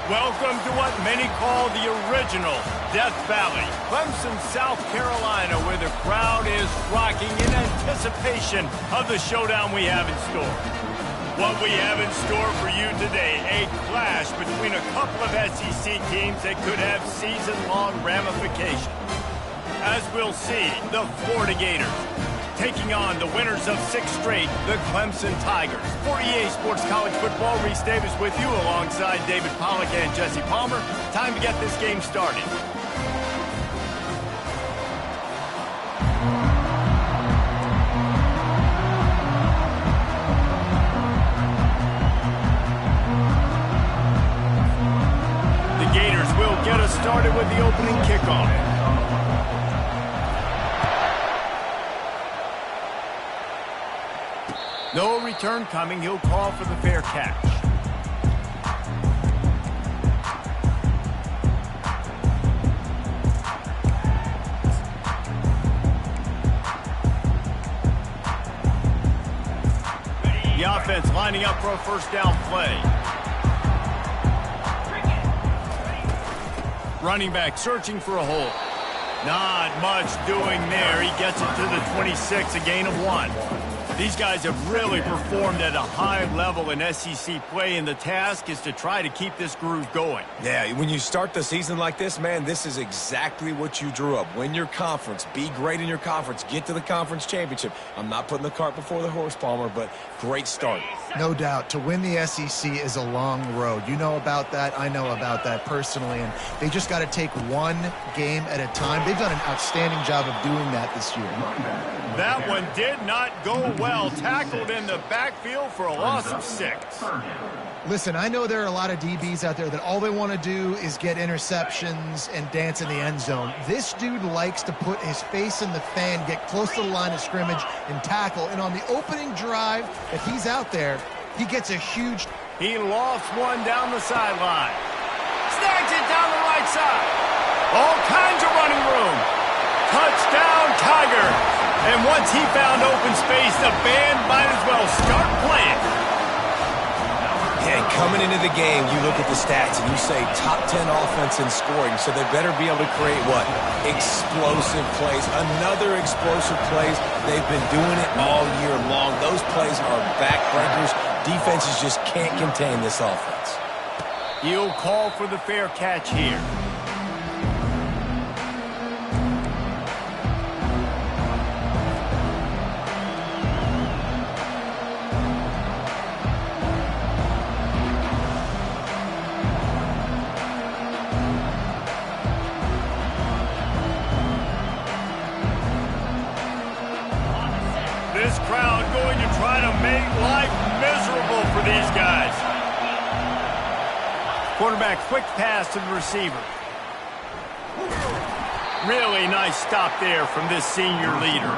Welcome to what many call the original Death Valley, Clemson, South Carolina, where the crowd is rocking in anticipation of the showdown we have in store. What we have in store for you today, a clash between a couple of SEC teams that could have season-long ramifications. As we'll see, the Florida Gators taking on the winners of 6 straight, the Clemson Tigers. For EA Sports College Football, Reese Davis with you alongside David Pollack and Jesse Palmer. Time to get this game started. The Gators will get us started with the opening kickoff. No return coming. He'll call for the fair catch. The offense lining up for a first down play. Running back searching for a hole. Not much doing there. He gets it to the 26, a gain of 1. These guys have really performed at a high level in SEC play, and the task is to try to keep this groove going. Yeah, when you start the season like this, man, this is exactly what you drew up. Win your conference, be great in your conference, get to the conference championship. I'm not putting the cart before the horse, Palmer, but great start. No doubt. To win the SEC is a long road. You know about that. I know about that personally, and they just got to take one game at a time. They've done an outstanding job of doing that this year. That one did not go well. Tackled in the backfield for a loss of 6. Listen, I know there are a lot of DBs out there that all they want to do is get interceptions and dance in the end zone. This dude likes to put his face in the fan, get close to the line of scrimmage, and tackle. And on the opening drive, if he's out there, he gets a huge... He lofts one down the sideline. Snags it down the right side. All kinds of running room. Touchdown, Tiger. And once he found open space, the band might as well start playing. Yeah, coming into the game, you look at the stats and you say top 10 offense in scoring, so they better be able to create what? Explosive plays. Another explosive plays. They've been doing it all year long. Those plays are backbreakers. Defenses just can't contain this offense. He'll call for the fair catch here. This crowd going to try to make life miserable for these guys. Quarterback, quick pass to the receiver. Really nice stop there from this senior leader.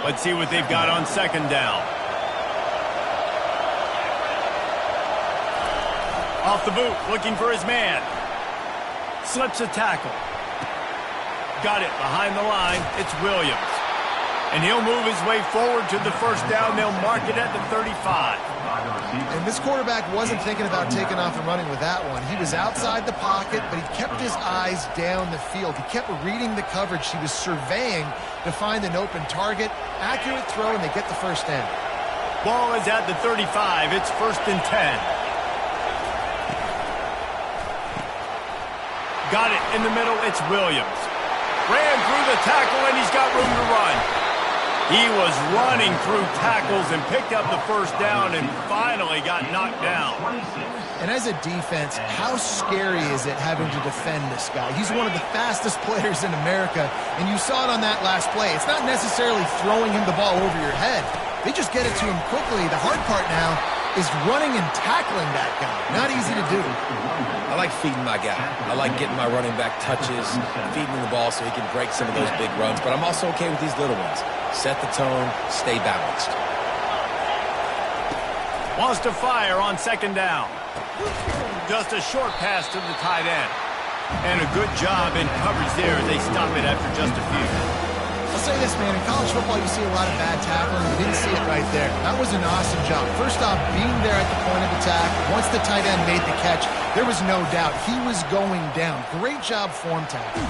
Let's see what they've got on second down. Off the boot, looking for his man. Slips a tackle. Got it behind the line. It's Williams. And he'll move his way forward to the first down. They'll mark it at the 35. And this quarterback wasn't thinking about taking off and running with that one. He was outside the pocket, but he kept his eyes down the field. He kept reading the coverage. He was surveying to find an open target. Accurate throw, and they get the first down. Ball is at the 35. It's 1st and 10. Got it in the middle. It's Williams. Ran through the tackle, and he's got room to run. He was running through tackles and picked up the first down and finally got knocked down. And as a defense, how scary is it having to defend this guy? He's one of the fastest players in America, and you saw it on that last play. It's not necessarily throwing him the ball over your head. They just get it to him quickly. The hard part now is running and tackling that guy. Not easy to do. I like feeding my guy. I like getting my running back touches, feeding him the ball so he can break some of those big runs. But I'm also okay with these little ones. Set the tone, stay balanced. Wants to fire on second down. Just a short pass to the tight end. And a good job in coverage there as they stop it after just a few. I'll say this, man. In college football, you see a lot of bad tackling. We didn't see it right there. That was an awesome job. First off, being there at the point of attack. Once the tight end made the catch, there was no doubt he was going down. Great job form tackling.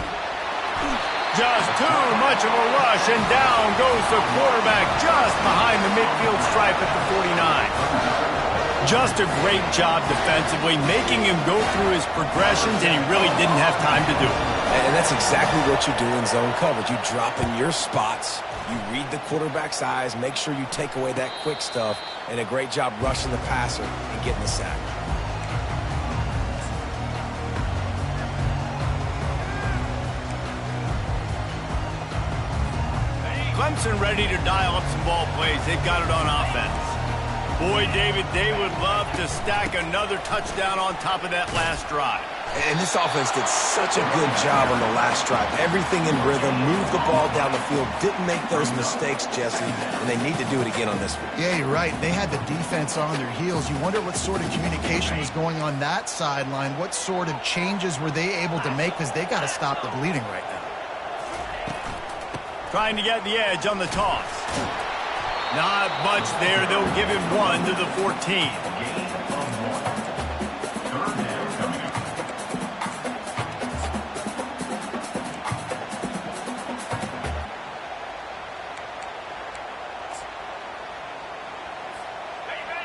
Just too much of a rush, and down goes the quarterback just behind the midfield stripe at the 49. Just a great job defensively, making him go through his progressions, and he really didn't have time to do it. And that's exactly what you do in zone coverage. You drop in your spots, you read the quarterback's eyes, make sure you take away that quick stuff, and a great job rushing the passer and getting the sack. Clemson ready to dial up some ball plays. They've got it on offense. Boy, David, they would love to stack another touchdown on top of that last drive. And this offense did such a good job on the last drive. Everything in rhythm, moved the ball down the field, didn't make those mistakes, Jesse, and they need to do it again on this one. Yeah, you're right. They had the defense on their heels. You wonder what sort of communication was going on that sideline. What sort of changes were they able to make, because they got to stop the bleeding right now. Trying to get the edge on the toss. Not much there. They'll give him 1 to the 14.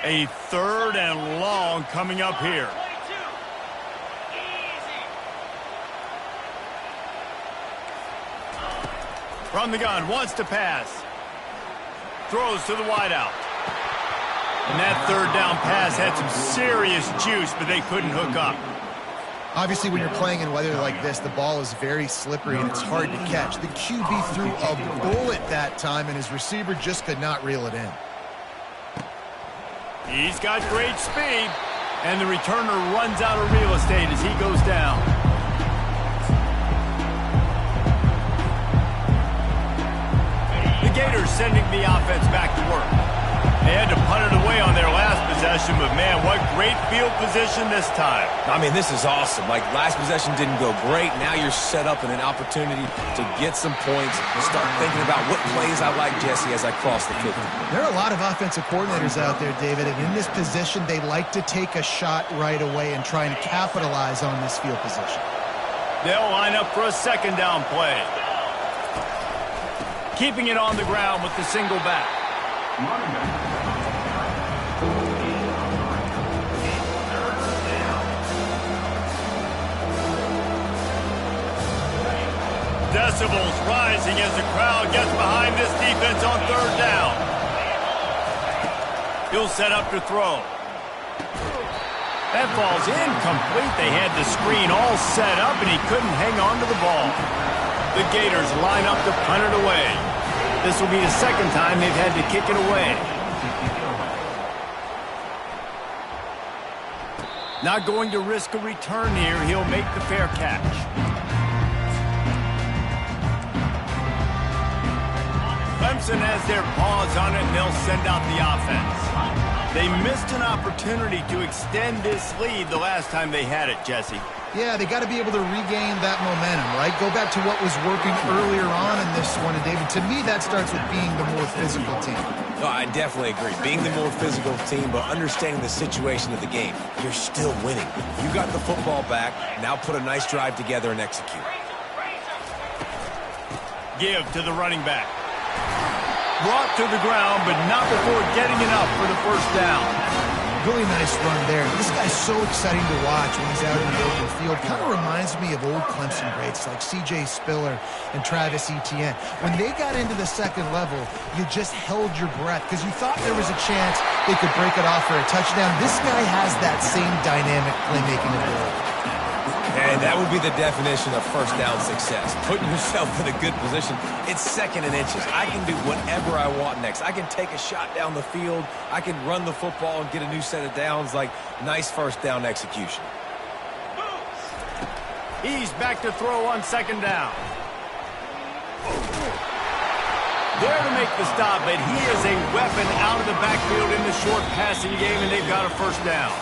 A 3rd and long coming up here. From the gun, wants to pass. Throws to the wideout. And that 3rd down pass had some serious juice, but they couldn't hook up. Obviously, when you're playing in weather like this, the ball is very slippery and it's hard to catch. The QB threw a bullet that time, and his receiver just could not reel it in. He's got great speed, and the returner runs out of real estate as he goes down. Gators sending the offense back to work. They had to punt it away on their last possession, but man, what great field position this time. I mean, this is awesome. Like, last possession didn't go great. Now you're set up in an opportunity to get some points, start thinking about what plays I like, Jesse, as I cross the 50. There are a lot of offensive coordinators out there, David, and in this position, they like to take a shot right away and try and capitalize on this field position. They'll line up for a 2nd down play. Keeping it on the ground with the single back. Decibels rising as the crowd gets behind this defense on 3rd down. He'll set up to throw. That ball's incomplete. They had the screen all set up, and he couldn't hang on to the ball. The Gators line up to punt it away. This will be the 2nd time they've had to kick it away. Not going to risk a return here. He'll make the fair catch. Clemson has their paws on it, and they'll send out the offense. They missed an opportunity to extend this lead the last time they had it, Jesse. Yeah, they got to be able to regain that momentum, right? Go back to what was working earlier on in this one. And, David, to me, that starts with being the more physical team. Oh, I definitely agree. Being the more physical team, but understanding the situation of the game. You're still winning. You got the football back. Now put a nice drive together and execute. Give to the running back. Brought to the ground, but not before getting enough for the 1st down. Really nice run there. This guy's so exciting to watch when he's out in the open field. Kind of reminds me of old Clemson greats like C.J. Spiller and Travis Etienne. When they got into the 2nd level, you just held your breath because you thought there was a chance they could break it off for a touchdown. This guy has that same dynamic playmaking ability. And that would be the definition of 1st down success. Putting yourself in a good position. It's 2nd and inches. I can do whatever I want next. I can take a shot down the field. I can run the football and get a new set of downs. Like, nice 1st down execution. He's back to throw on 2nd down. There to make the stop, but he is a weapon out of the backfield in the short passing game, and they've got a 1st down.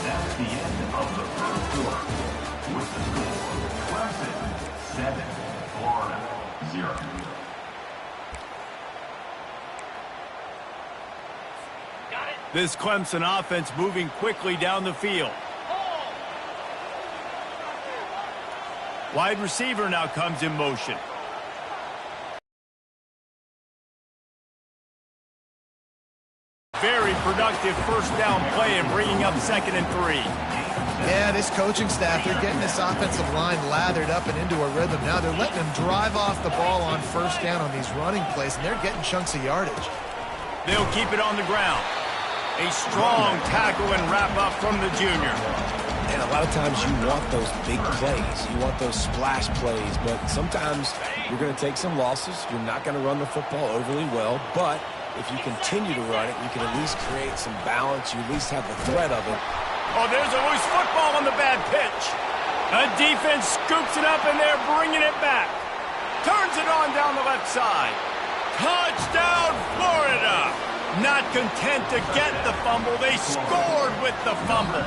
That's the end of the 1st quarter. With the score, Clemson 7, This Clemson offense moving quickly down the field. Wide receiver now comes in motion. Very productive first down play and bringing up 2nd and 3. Yeah, this coaching staff, they're getting this offensive line lathered up and into a rhythm. Now they're letting them drive off the ball on first down on these running plays, and they're getting chunks of yardage. They'll keep it on the ground. A strong tackle and wrap up from the junior. And a lot of times you want those big plays. You want those splash plays, but sometimes you're going to take some losses. You're not going to run the football overly well, but if you continue to run it, you can at least create some balance. You at least have the threat of it. Oh, there's a loose football on the bad pitch. A defense scoops it up, and they're bringing it back. Turns it on down the left side. Touchdown, Florida! Not content to get the fumble, they scored with the fumble.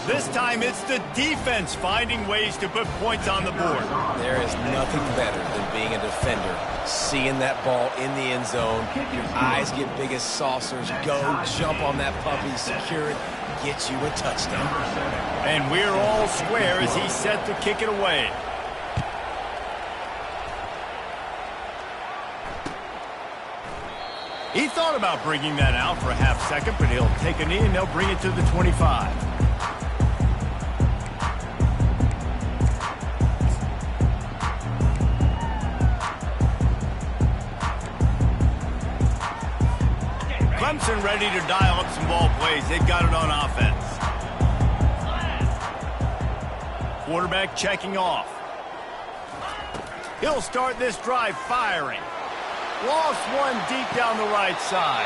This time it's the defense finding ways to put points on the board. There is nothing better than being a defender. Seeing that ball in the end zone, your eyes get big as saucers, go jump on that puppy, secure it, get you a touchdown. And we're all square as he's set to kick it away. He thought about bringing that out for a half second, but he'll take a knee and they'll bring it to the 25. Clemson ready to dial up some ball plays. They've got it on offense. Quarterback checking off. He'll start this drive firing. Lost one deep down the right side.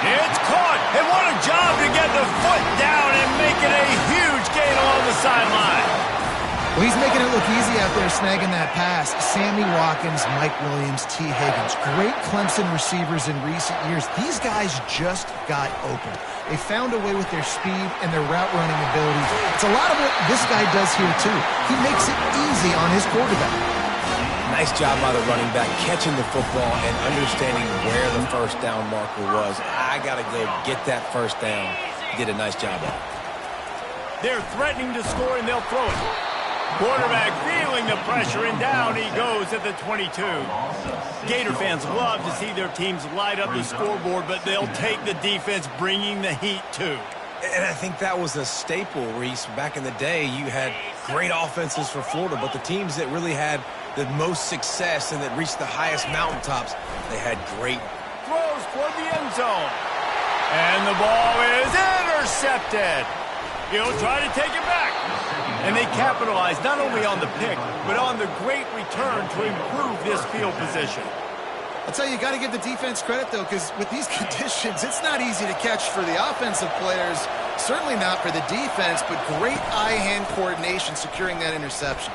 It's caught, and what a job to get the foot down and make it a huge gain along the sideline. Well, he's making it look easy out there snagging that pass. Sammy Watkins, Mike Williams, T. Higgins. Great Clemson receivers in recent years. These guys just got open. They found a way with their speed and their route running ability. It's a lot of what this guy does here, too. He makes it easy on his quarterback. Nice job by the running back, catching the football and understanding where the first down marker was. I got to go get that first down. He did a nice job of it. They're threatening to score, and they'll throw it. Quarterback feeling the pressure, and down he goes at the 22. Gator fans love to see their teams light up the scoreboard, but they'll take the defense bringing the heat, too. And I think that was a staple, Reese. Back in the day, you had great offenses for Florida, but the teams that really had the most success and that reached the highest mountaintops, they had great throws toward the end zone. And the ball is intercepted. He'll try to take it back. And they capitalize not only on the pick, but on the great return to improve this field position. I'll tell you, you got to give the defense credit, though, because with these conditions, it's not easy to catch for the offensive players. Certainly not for the defense, but great eye-hand coordination securing that interception.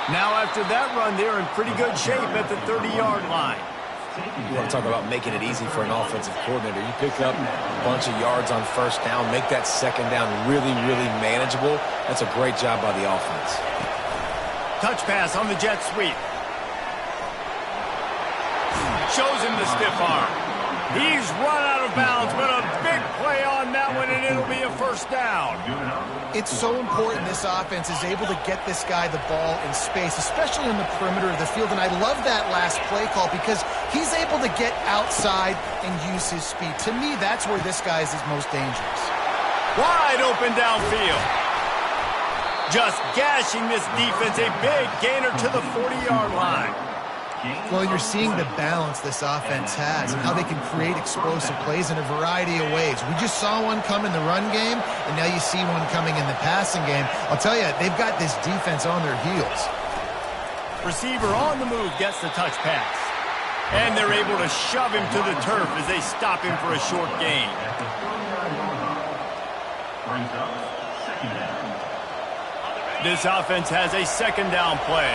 Now after that run, they're in pretty good shape at the 30-yard line. You want to talk about making it easy for an offensive coordinator. You pick up a bunch of yards on first down, make that second down really, really manageable. That's a great job by the offense. Touch pass on the jet sweep. Shows him the stiff arm. He's run out of bounds, but a big play on that one, and it'll be a first down. It's so important this offense is able to get this guy the ball in space, especially on the perimeter of the field. And I love that last play call because he's able to get outside and use his speed. To me, that's where this guy is his most dangerous. Wide open downfield. Just gashing this defense, a big gainer to the 40-yard line. Well, you're seeing the balance this offense has and how they can create explosive plays in a variety of ways. We just saw one come in the run game, and now you see one coming in the passing game. I'll tell you, they've got this defense on their heels. Receiver on the move gets the touch pass. And they're able to shove him to the turf as they stop him for a short gain. This offense has a second down play.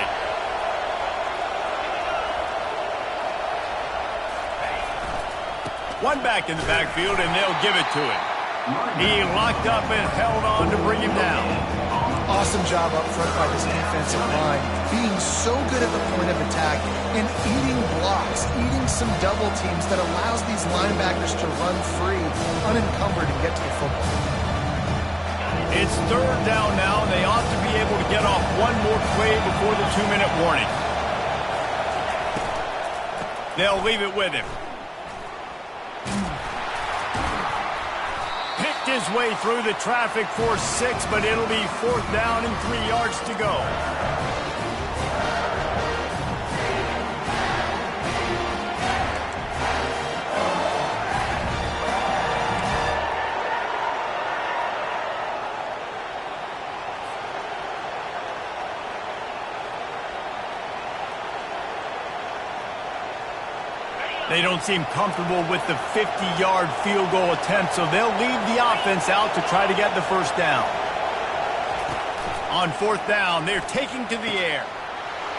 One back in the backfield, and they'll give it to him. He locked up and held on to bring him down. Awesome job up front by this defensive line, being so good at the point of attack and eating blocks, eating some double teams that allows these linebackers to run free, unencumbered, and get to the football. It's third down now. They ought to be able to get off one more play before the 2-minute warning. They'll leave it with him. Picked his way through the traffic for 6, but it'll be 4th down and 3 yards to go. They don't seem comfortable with the 50-yard field goal attempt, so they'll leave the offense out to try to get the first down. On 4th down, they're taking to the air.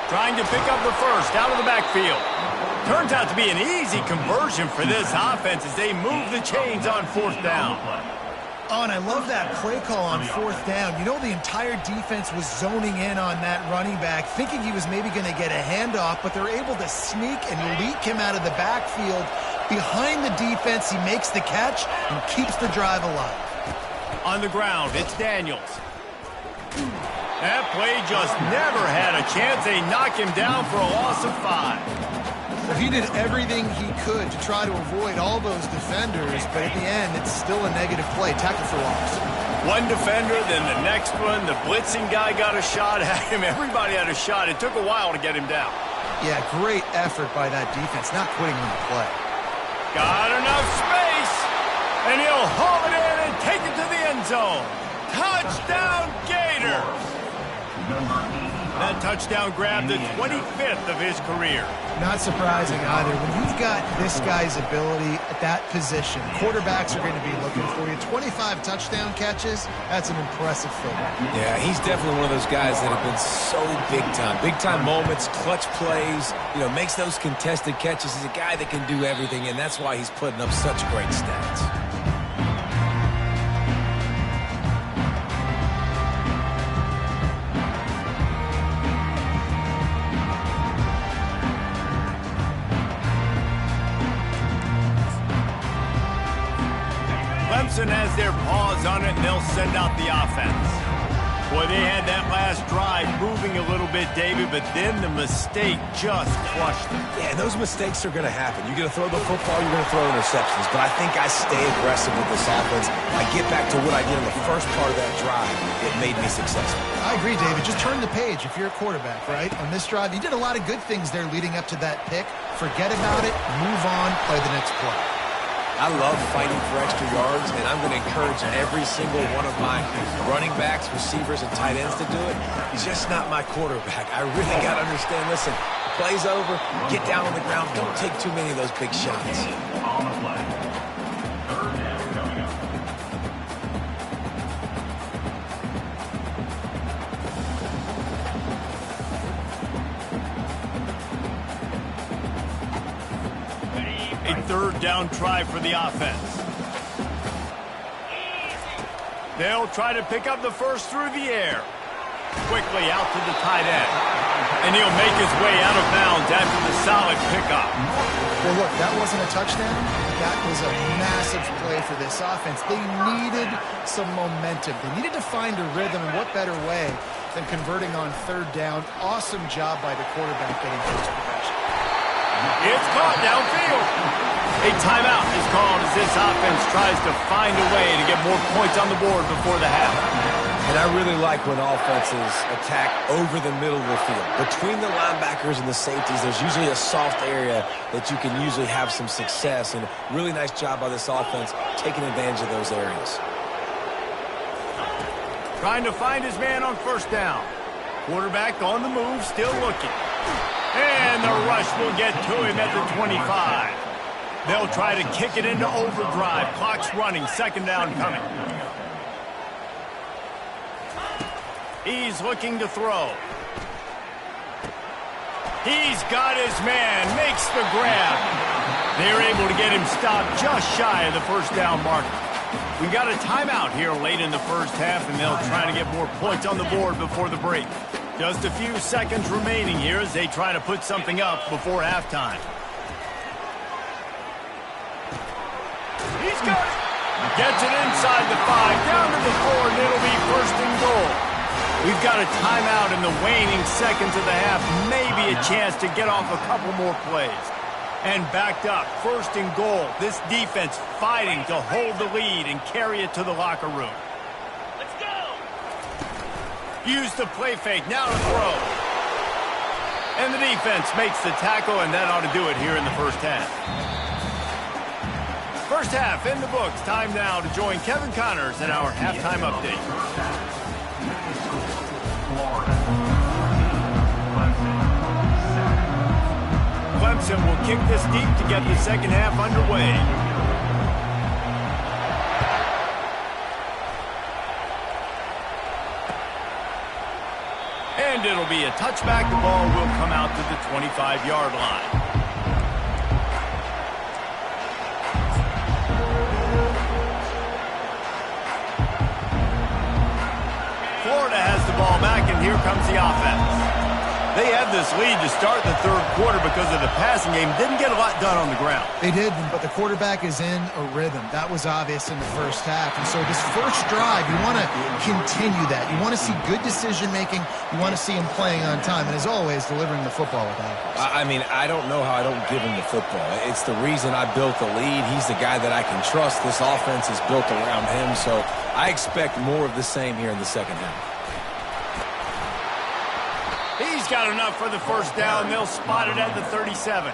Trying to pick up the first out of the backfield. Turns out to be an easy conversion for this offense as they move the chains on 4th down. Oh, and I love that play call on 4th down. You know, the entire defense was zoning in on that running back, thinking he was maybe going to get a handoff, but they're able to sneak and leak him out of the backfield. Behind the defense, he makes the catch and keeps the drive alive. On the ground, it's Daniels. That play just never had a chance. They knock him down for a loss of 5. He did everything he could to try to avoid all those defenders, but at the end, it's still a negative play. Tackle for loss. One defender, then the next one. The blitzing guy got a shot at him. Everybody had a shot. It took a while to get him down. Yeah, great effort by that defense, not quitting on the play. Got enough space, and he'll haul it in and take it to the end zone. Touchdown, Gators! That touchdown grabbed the 25th of his career. Not surprising either. When you've got this guy's ability at that position, quarterbacks are going to be looking for you. 25 touchdown catches, that's an impressive thing. Yeah, he's definitely one of those guys that have been so big time. Big time moments, clutch plays, makes those contested catches. He's a guy that can do everything, and that's why he's putting up such great stats. Clemson has their paws on it, and they'll send out the offense. Boy, they had that last drive moving a little bit, David, but then the mistake just crushed them. Yeah, and those mistakes are going to happen. You're going to throw the football, you're going to throw interceptions, but I think I stay aggressive with this offense. I get back to what I did in the first part of that drive. It made me successful. I agree, David. Just turn the page if you're a quarterback, right? On this drive, you did a lot of good things there leading up to that pick. Forget about it, move on, play the next play. I love fighting for extra yards, and I'm going to encourage every single one of my running backs, receivers, and tight ends to do it. He's just not my quarterback. I really got to understand, listen, play's over, get down on the ground, don't take too many of those big shots. On the play. Third down coming up. A third down try for the offense. They'll try to pick up the first through the air. Quickly out to the tight end. And he'll make his way out of bounds after the solid pickup. Well, look, that wasn't a touchdown. That was a massive play for this offense. They needed some momentum. They needed to find a rhythm, and what better way than converting on third down. Awesome job by the quarterback getting first possession. It's caught downfield. A timeout is called as this offense tries to find a way to get more points on the board before the half. And I really like when offenses attack over the middle of the field. Between the linebackers and the safeties, there's usually a soft area that you can usually have some success. And really nice job by this offense taking advantage of those areas. Trying to find his man on first down. Quarterback on the move, still looking. And the rush will get to him at the 25. They'll try to kick it into overdrive. Clock's running, second down coming. He's looking to throw. He's got his man, makes the grab. They're able to get him stopped just shy of the first down mark. We got a timeout here late in the first half, and they'll try to get more points on the board before the break. Just a few seconds remaining here as they try to put something up before halftime. He's got it. Gets it inside the 5, down to the 4, and it'll be first and goal. We've got a timeout in the waning seconds of the half, maybe a chance to get off a couple more plays. And backed up, first and goal. This defense fighting to hold the lead and carry it to the locker room. Let's go! Use the play fake, now to throw. And the defense makes the tackle, and that ought to do it here in the first half. First half in the books. Time now to join Kevin Connors in our halftime update. Clemson will kick this deep to get the second half underway. And it'll be a touchback. The ball will come out to the 25-yard line. Florida has the ball back, and here comes the offense. They had this lead to start the third quarter because of the passing game. Didn't get a lot done on the ground. They did, but the quarterback is in a rhythm. That was obvious in the first half. And so this first drive, you want to continue that. You want to see good decision-making. You want to see him playing on time. And as always, delivering the football with accuracy. I mean, I don't know how I don't give him the football. It's the reason I built the lead. He's the guy that I can trust. This offense is built around him. So I expect more of the same here in the second half. He's got enough for the first down. They'll spot it at the 37.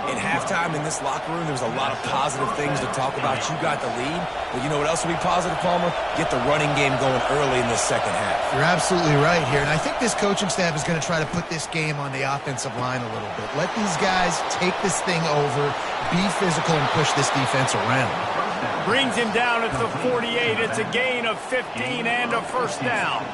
In halftime in this locker room, there was a lot of positive things to talk about. You got the lead. But you know what else will be positive, Palmer? Get the running game going early in the second half. You're absolutely right here. And I think this coaching staff is going to try to put this game on the offensive line a little bit. Let these guys take this thing over, be physical, and push this defense around. Brings him down at the 48. It's a gain of 15 and a first down.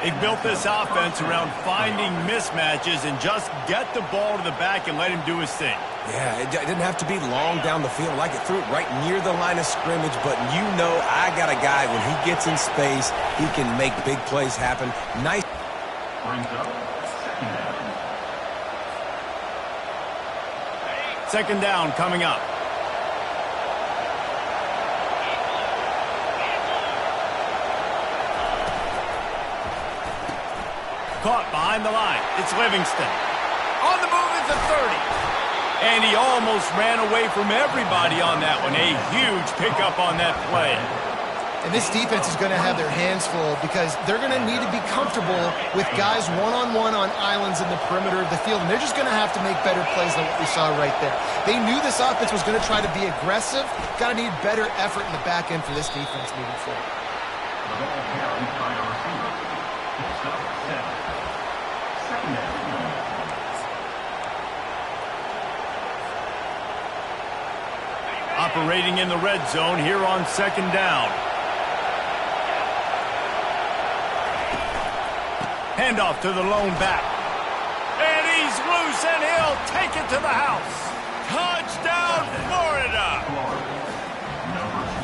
They built this offense around finding mismatches and just get the ball to the back and let him do his thing. Yeah, it didn't have to be long down the field. I could threw it right near the line of scrimmage, but you know I got a guy, when he gets in space, he can make big plays happen. Nice. Second down coming up. Caught behind the line. It's Livingston. On the move is the 30. And he almost ran away from everybody on that one. A huge pickup on that play. And this defense is going to have their hands full because they're going to need to be comfortable with guys one-on-one on islands in the perimeter of the field. And they're just going to have to make better plays than what we saw right there. They knew this offense was going to try to be aggressive. Got to need better effort in the back end for this defense moving forward. Operating in the red zone here on second down. Handoff to the lone back. And he's loose, and he'll take it to the house. Touchdown, Florida!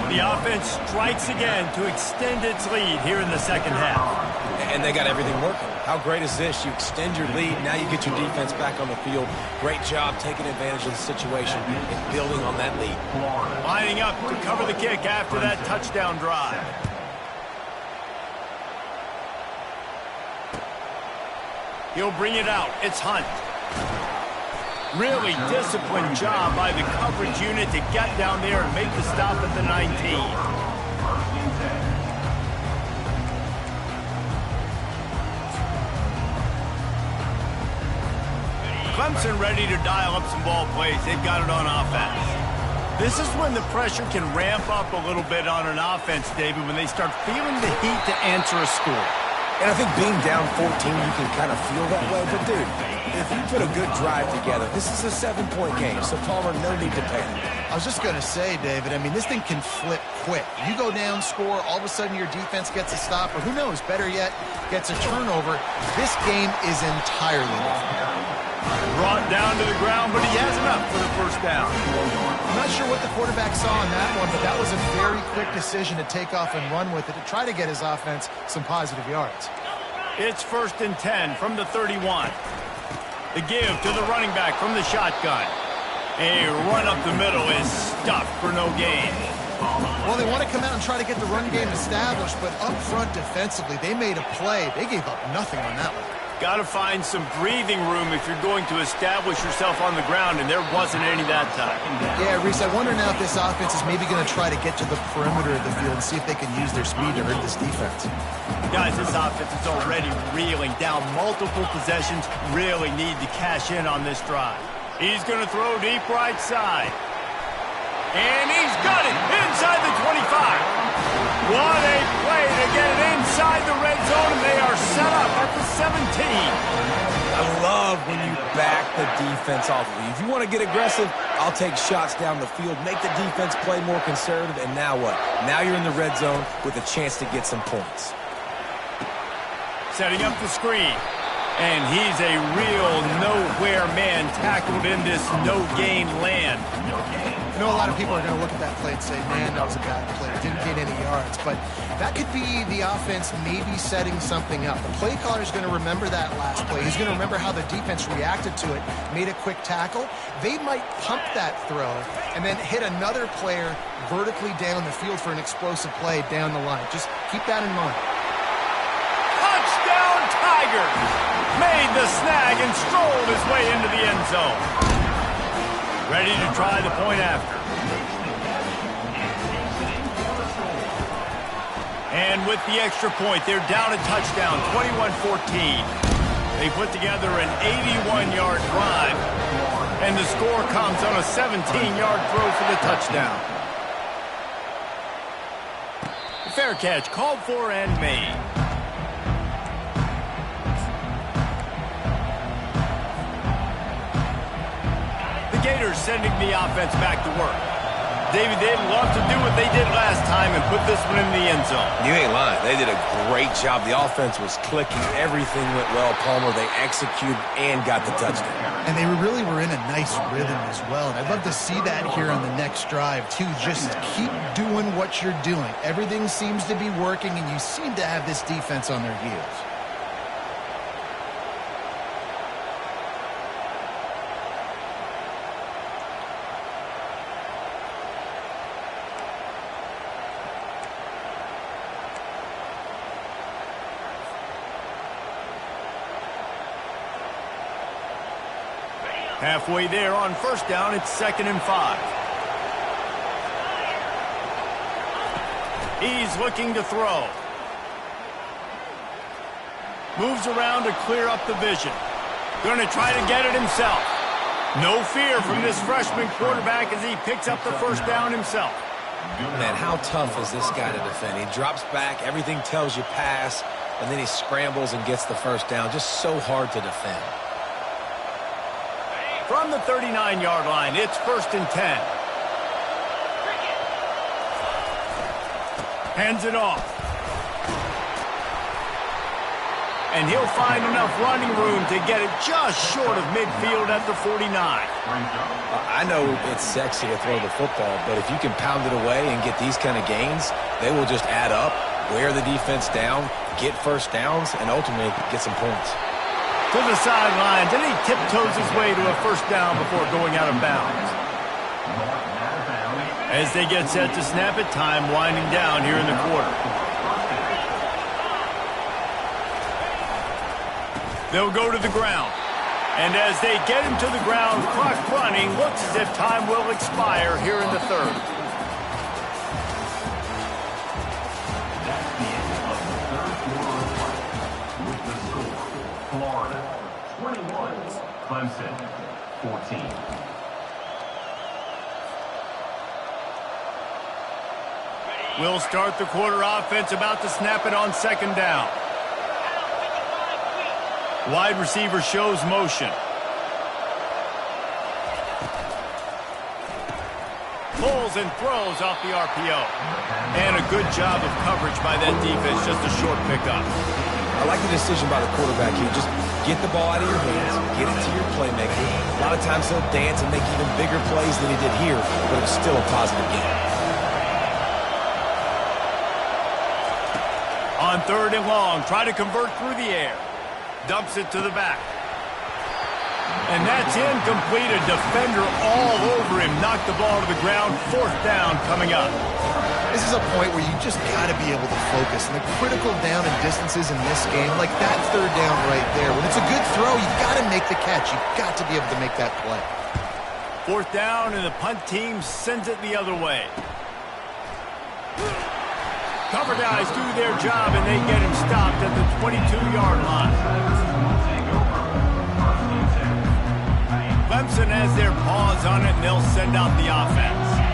The offense strikes again to extend its lead here in the second half. And they got everything working. How great is this? You extend your lead. Now you get your defense back on the field. Great job taking advantage of the situation and building on that lead. Lining up to cover the kick after that touchdown drive. He'll bring it out. It's Hunt. Really disciplined job by the coverage unit to get down there and make the stop at the 19. Clemson ready to dial up some ball plays. They've got it on offense. This is when the pressure can ramp up a little bit on an offense, David, when they start feeling the heat to answer a score. And I think being down 14, you can kind of feel that way. But, dude, if you put a good drive together, this is a 7-point game. So, Palmer, no need to panic. I was just going to say, David, I mean, this thing can flip quick. You go down, score, all of a sudden your defense gets a stop, or who knows, better yet, gets a turnover. This game is entirely different. Brought down to the ground, but he has enough for the first down. I'm not sure what the quarterback saw on that one, but that was a very quick decision to take off and run with it to try to get his offense some positive yards. It's 1st and 10 from the 31. The give to the running back from the shotgun. A run up the middle is stuffed for no gain. Well, they want to come out and try to get the run game established, but up front defensively, they made a play. They gave up nothing on that one. Got to find some breathing room if you're going to establish yourself on the ground, and there wasn't any that time. Yeah, Reese, I wonder now if this offense is maybe going to try to get to the perimeter of the field and see if they can use their speed to hurt this defense. Guys, this offense is already reeling down multiple possessions. Really need to cash in on this drive. He's going to throw deep right side. And he's got it inside the 25. What a play to get it inside the red zone, and they are set up at the 17. I love when you back the defense off of you. If you want to get aggressive, I'll take shots down the field, make the defense play more conservative, and now what? Now you're in the red zone with a chance to get some points. Setting up the screen. And he's a real nowhere man tackled in this no-gain land. I know a lot of people are going to look at that play and say, man, that was a bad play. Didn't get any yards. But that could be the offense maybe setting something up. The play caller is going to remember that last play. He's going to remember how the defense reacted to it, made a quick tackle. They might pump that throw and then hit another player vertically down the field for an explosive play down the line. Just keep that in mind. Touchdown, Tigers! Made the snag and strolled his way into the end zone. Ready to try the point after. And with the extra point, they're down a touchdown, 21-14. They put together an 81-yard drive, and the score comes on a 17-yard throw for the touchdown. Fair catch called for and made. Gators sending the offense back to work. David, they'd love to do what they did last time and put this one in the end zone. You ain't lying. They did a great job. The offense was clicking. Everything went well, Palmer. They executed and got the touchdown. And they really were in a nice rhythm as well. And I'd love to see that here on the next drive, too. Just keep doing what you're doing. Everything seems to be working, and you seem to have this defense on their heels. Halfway there on first down, it's 2nd and 5. He's looking to throw. Moves around to clear up the vision. Going to try to get it himself. No fear from this freshman quarterback as he picks up the first down himself. Man, how tough is this guy to defend? He drops back, everything tells you pass, and then he scrambles and gets the first down. Just so hard to defend. From the 39-yard line, it's 1st and 10. Hands it off. And he'll find enough running room to get it just short of midfield at the 49. I know it's sexy to throw the football, but if you can pound it away and get these kind of gains, they will just add up, wear the defense down, get first downs, and ultimately get some points. To the sidelines, and he tiptoes his way to a first down before going out of bounds. As they get set to snap it, time winding down here in the quarter. They'll go to the ground. And as they get him to the ground, clock running, looks as if time will expire here in the third. Clemson, 14. We'll start the quarter offense, about to snap it on 2nd down. Wide receiver shows motion. Pulls and throws off the RPO. And a good job of coverage by that defense, just a short pickup. I like the decision by the quarterback here. Just get the ball out of your hands, get it to your playmaker. A lot of times he'll dance and make even bigger plays than he did here, but it's still a positive game. On 3rd and long, try to convert through the air. Dumps it to the back. And that's incomplete. A defender all over him. Knocked the ball to the ground. 4th down coming up. This is a point where you just got to be able to focus. And the critical down and distances in this game, like that 3rd down right there, when it's a good throw, you've got to make the catch. You've got to be able to make that play. 4th down, and the punt team sends it the other way. Cover guys do their job, and they get him stopped at the 22-yard line. Clemson has their paws on it, and they'll send out the offense.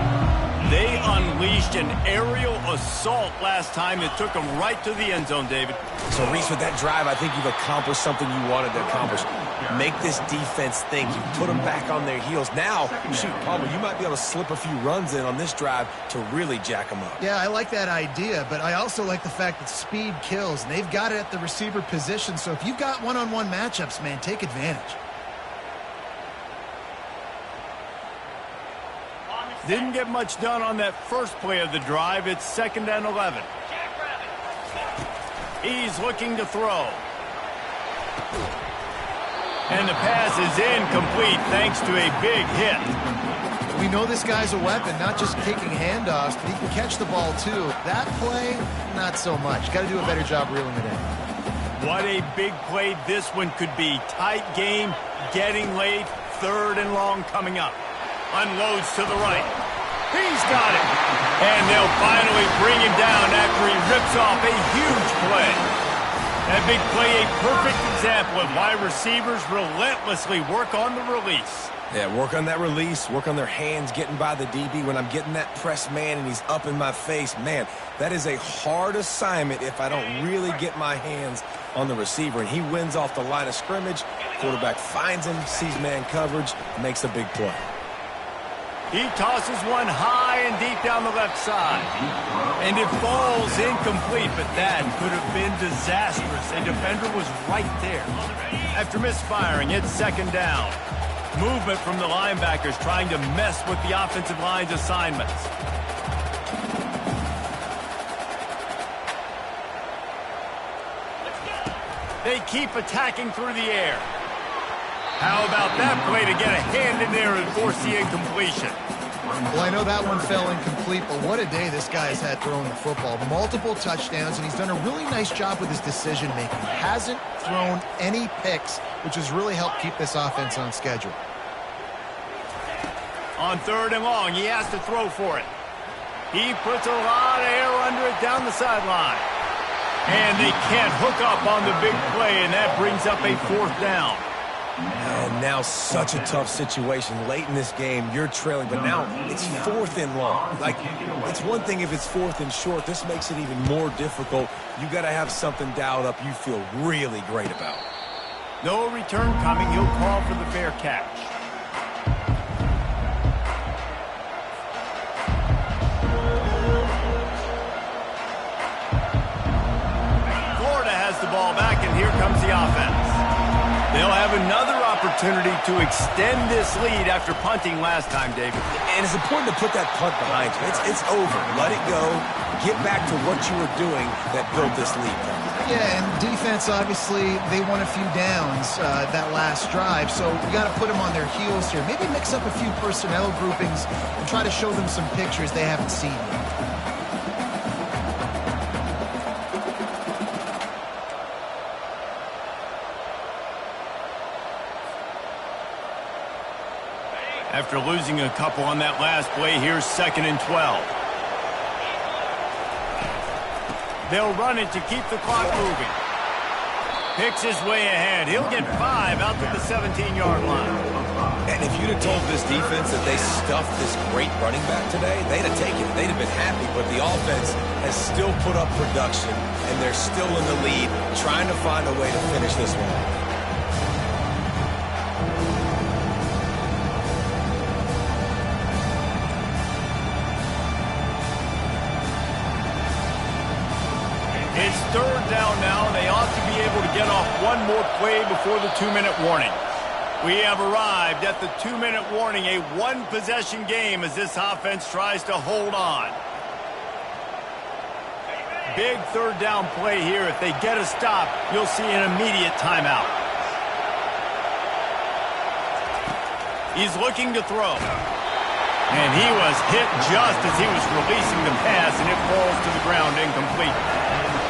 They unleashed an aerial assault last time. It took them right to the end zone, David. So, Reese, with that drive, I think you've accomplished something you wanted to accomplish. Make this defense think. You put them back on their heels. Now, shoot, Palmer, you might be able to slip a few runs in on this drive to really jack them up. Yeah, I like that idea, but I also like the fact that speed kills, and they've got it at the receiver position. So if you've got one-on-one matchups, man, take advantage. Didn't get much done on that first play of the drive. It's 2nd and 11. He's looking to throw. And the pass is incomplete thanks to a big hit. We know this guy's a weapon, not just kicking handoffs, but he can catch the ball too. That play, not so much. Got to do a better job reeling it in. What a big play this one could be. Tight game, getting late, 3rd and long coming up. Unloads to the right. He's got it. And they'll finally bring him down after he rips off a huge play. That big play, a perfect example of why receivers relentlessly work on the release. Yeah, work on that release, work on their hands getting by the DB. When I'm getting that press man and he's up in my face, man, that is a hard assignment if I don't really get my hands on the receiver. And he wins off the line of scrimmage. Quarterback finds him, sees man coverage, makes a big play. He tosses one high and deep down the left side. And it falls incomplete, but that could have been disastrous. A defender was right there. After misfiring, it's 2nd down. Movement from the linebackers trying to mess with the offensive line's assignments. They keep attacking through the air. How about that play to get a hand in there and force the incompletion? Well, I know that one fell incomplete, but what a day this guy has had throwing the football. Multiple touchdowns, and he's done a really nice job with his decision-making. Hasn't thrown any picks, which has really helped keep this offense on schedule. On 3rd and long, he has to throw for it. He puts a lot of air under it down the sideline. And they can't hook up on the big play, and that brings up a 4th down. And now such a tough situation. Late in this game, you're trailing, but now it's 4th and long. Like, it's one thing if it's 4th and short. This makes it even more difficult. You got to have something dialed up you feel really great about. No return coming. He'll call for the fair catch. Florida has the ball back, and here comes the offense. They'll have another opportunity to extend this lead after punting last time, David. And it's important to put that punt behind you. It's over. Let it go. Get back to what you were doing that built this lead. Yeah, and defense, obviously, they won a few downs that last drive, so we got to put them on their heels here. Maybe mix up a few personnel groupings and try to show them some pictures they haven't seen yet. After losing a couple on that last play, here's 2nd and 12. They'll run it to keep the clock moving. Picks his way ahead. He'll get 5 out to the 17-yard line. And if you'd have told this defense that they stuffed this great running back today, they'd have taken it. They'd have been happy. But the offense has still put up production, and they're still in the lead, trying to find a way to finish this one. It's third down now, and they ought to be able to get off one more play before the 2-minute warning. We have arrived at the 2-minute warning, a one-possession game as this offense tries to hold on. Big third down play here. If they get a stop, you'll see an immediate timeout. He's looking to throw. And he was hit just as he was releasing the pass, and it falls to the ground incomplete.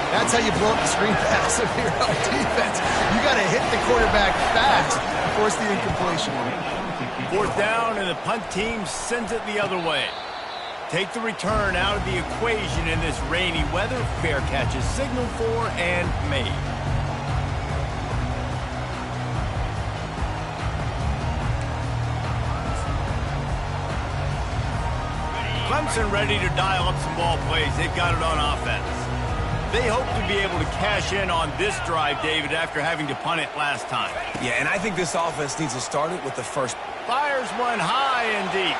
That's how you blow up the screen pass if you're on defense. You got to hit the quarterback fast to force the incompletion. Fourth down, and the punt team sends it the other way. Take the return out of the equation in this rainy weather. Fair catch is signaled for and made. Clemson ready to dial up some ball plays. They've got it on offense. They hope to be able to cash in on this drive, David, after having to punt it last time. Yeah, and I think this offense needs to start it with the first. Fires one high and deep.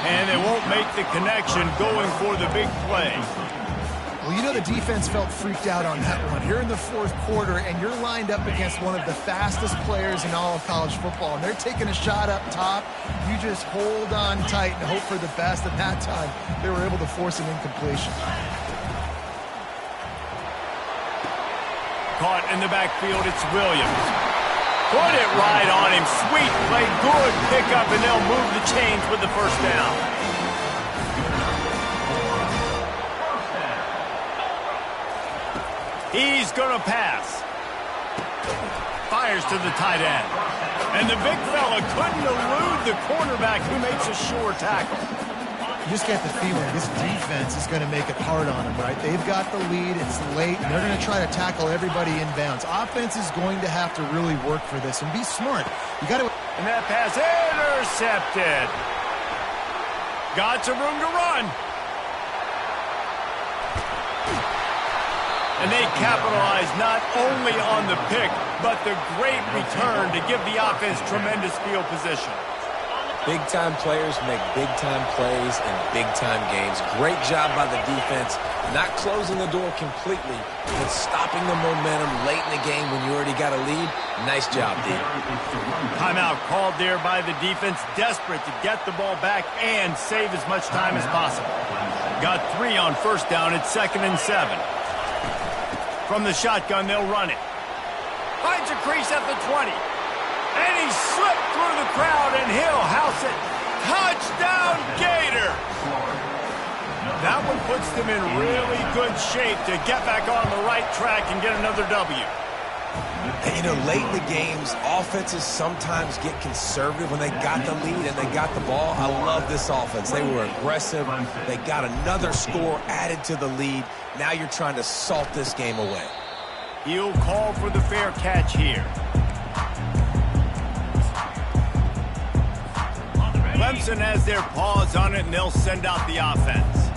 And they won't make the connection going for the big play. Well, you know the defense felt freaked out on that one. You're in the fourth quarter, and you're lined up against one of the fastest players in all of college football, and they're taking a shot up top. You just hold on tight and hope for the best. At that time, they were able to force an incompletion. Caught in the backfield, it's Williams. Put it right on him. Sweet play, good pickup, and they'll move the chains with the first down. He's going to pass. Fires to the tight end. And the big fella couldn't elude the cornerback who makes a sure tackle. You just get the feeling this defense is going to make it hard on them, right? They've got the lead. It's late, and they're going to try to tackle everybody inbounds. Offense is going to have to really work for this and be smart. You got to. And that pass intercepted. Got some room to run. And they capitalize not only on the pick, but the great return to give the offense tremendous field position. Big-time players make big-time plays in big-time games. Great job by the defense, not closing the door completely, but stopping the momentum late in the game when you already got a lead. Nice job, D. Timeout called there by the defense, desperate to get the ball back and save as much time as possible. Got 3 on first down. It's 2nd and 7. From the shotgun, they'll run it. Finds a crease at the 20. And he slipped through the crowd, and he'll house it. Touchdown, Gator! That one puts them in really good shape to get back on the right track and get another W. And, you know, late in the games, offenses sometimes get conservative when they got the lead and they got the ball. I love this offense. They were aggressive. They got another score added to the lead. Now you're trying to salt this game away. He'll call for the fair catch here. Clemson has their paws on it, and they'll send out the offense.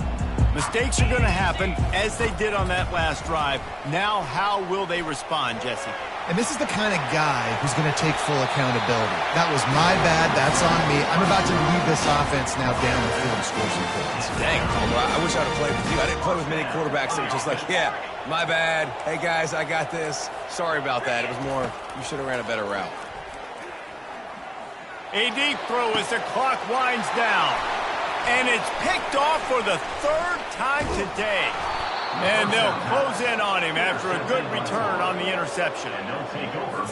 Mistakes are going to happen, as they did on that last drive. Now, how will they respond, Jesse? And this is the kind of guy who's going to take full accountability. That was my bad. That's on me. I'm about to lead this offense now down the field and score some points. Dang, I wish I'd have played with you. I didn't play with many quarterbacks that were just like, yeah, my bad. Hey, guys, I got this. Sorry about that. It was more, you should have ran a better route. A deep throw as the clock winds down. And it's picked off for the 3rd time today. And they'll close in on him after a good return on the interception.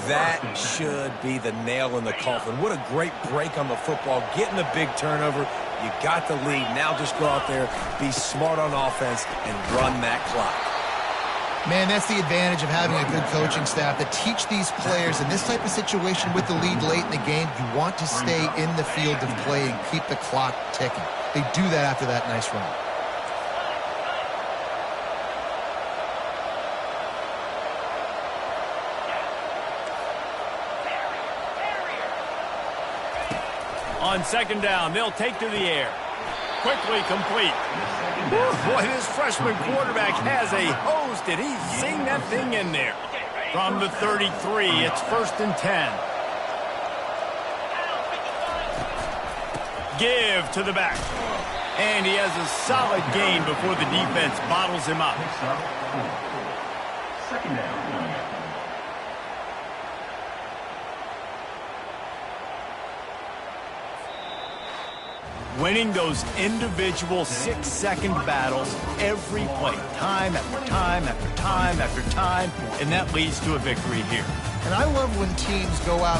That should be the nail in the coffin. What a great break on the football. Getting the big turnover. You got the lead. Now just go out there, be smart on offense, and run that clock. Man, that's the advantage of having a good coaching staff that teach these players in this type of situation with the lead late in the game. You want to stay in the field of play and keep the clock ticking. They do that after that nice run. On 2nd down, they'll take to the air. Quickly complete. Boy, this freshman quarterback has a hose. Did he sing that thing in there? From the 33, it's 1st and 10. Give to the back. And he has a solid gain before the defense bottles him up. Picks up 4. Second down. Winning those individual 6-second battles every play, time after time after time after time, and that leads to a victory here. And I love when teams go out